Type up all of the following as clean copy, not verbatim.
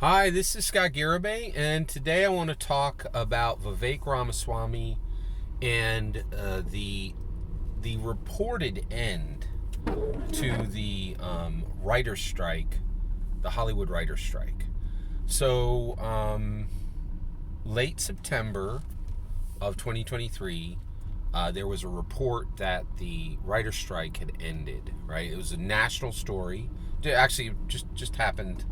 Hi, this is Scott Garibay, and today I want to talk about Vivek Ramaswamy and the reported end to the writer's strike, the Hollywood writer's strike. So, late September of 2023, there was a report that the writer's strike had ended. Right, it was a national story. It actually just happened,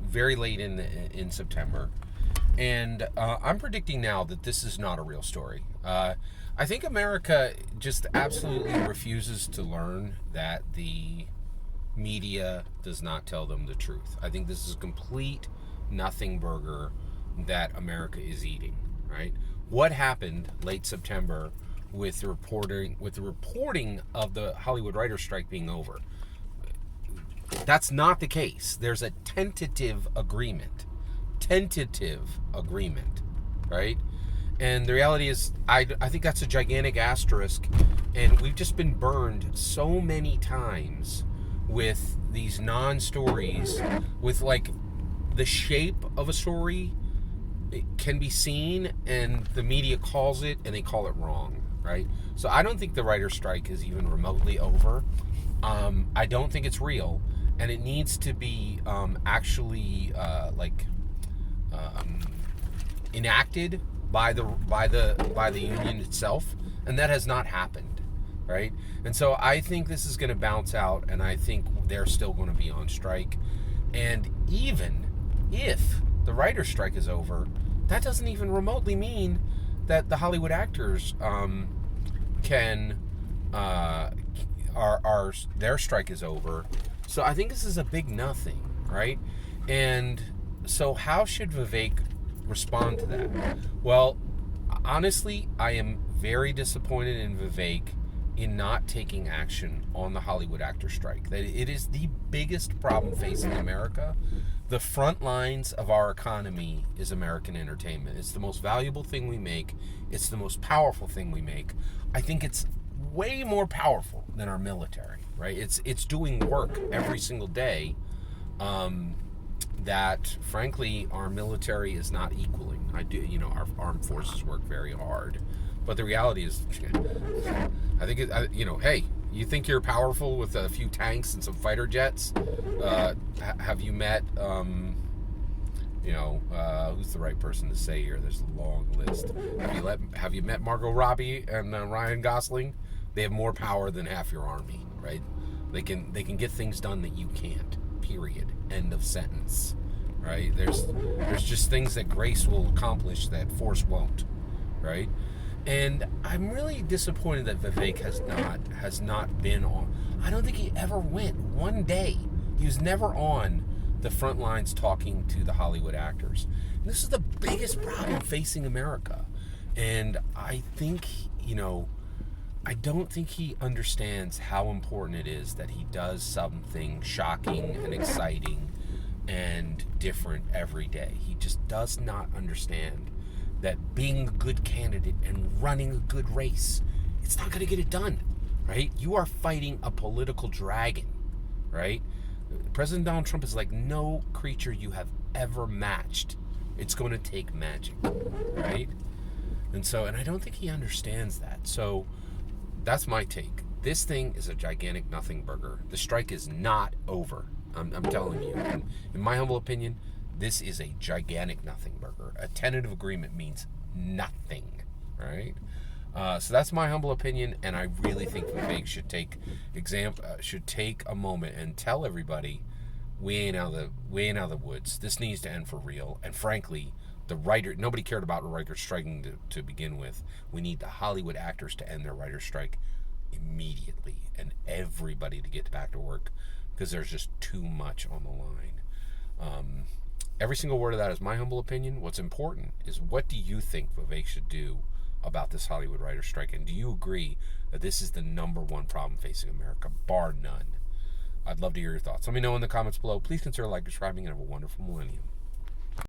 very late in September, and I'm predicting now that this is not a real story. I think America just absolutely refuses to learn that the media does not tell them the truth. I think this is a complete nothing burger that America is eating. Right? What happened late September with the reporting of the Hollywood writer's strike being over? That's not the case. There's a tentative agreement. Right? And the reality is, I think that's a gigantic asterisk, and we've just been burned so many times with these non-stories, with like the shape of a story it can be seen, and the media calls it, and they call it wrong, right? So I don't think the writer's strike is even remotely over. I don't think it's real, and it needs to be actually enacted by the union itself, and that has not happened, right? And so I think this is going to bounce out, and I think they're still going to be on strike. And even if the writer's strike is over, that doesn't even remotely mean that the Hollywood actors can their strike is over. So I think this is a big nothing, right? And so how should Vivek respond to that? Well, honestly, I am very disappointed in Vivek in not taking action on the Hollywood actor strike. That it is the biggest problem facing America. The front lines of our economy is American entertainment. It's the most valuable thing we make. It's the most powerful thing we make. I think it's way more powerful than our military, right? It's doing work every single day that, frankly, our military is not equaling. Our armed forces work very hard, but the reality is, I think hey, you think you're powerful with a few tanks and some fighter jets? Have you met who's the right person to say here? There's a long list. Have you met Margot Robbie and Ryan Gosling? They have more power than half your army, right? They can get things done that you can't. Period. End of sentence. Right? There's just things that grace will accomplish that force won't. Right? And I'm really disappointed that Vivek has not been on. I don't think he ever went one day. He was never on the front lines talking to the Hollywood actors. And this is the biggest problem facing America. And I think, I don't think he understands how important it is that he does something shocking and exciting and different every day. He just does not understand that being a good candidate and running a good race, it's not going to get it done, right? You are fighting a political dragon, right? President Donald Trump is like no creature you have ever matched. It's going to take magic, right? And I don't think he understands that. So that's my take. This thing is a gigantic nothing burger. The strike is not over. I'm telling you. In my humble opinion, this is a gigantic nothing burger. A tentative agreement means nothing, right? So that's my humble opinion, and I really think Vivek should take a moment and tell everybody we ain't out of the woods. This needs to end for real. And frankly, nobody cared about the writers striking to begin with. We need the Hollywood actors to end their writers strike immediately, and everybody to get back to work, because there's just too much on the line. Every single word of that is my humble opinion. What's important is, what do you think Vivek should do about this Hollywood writer's strike? And do you agree that this is the number one problem facing America, bar none? I'd love to hear your thoughts. Let me know in the comments below. Please consider subscribing, and have a wonderful millennium.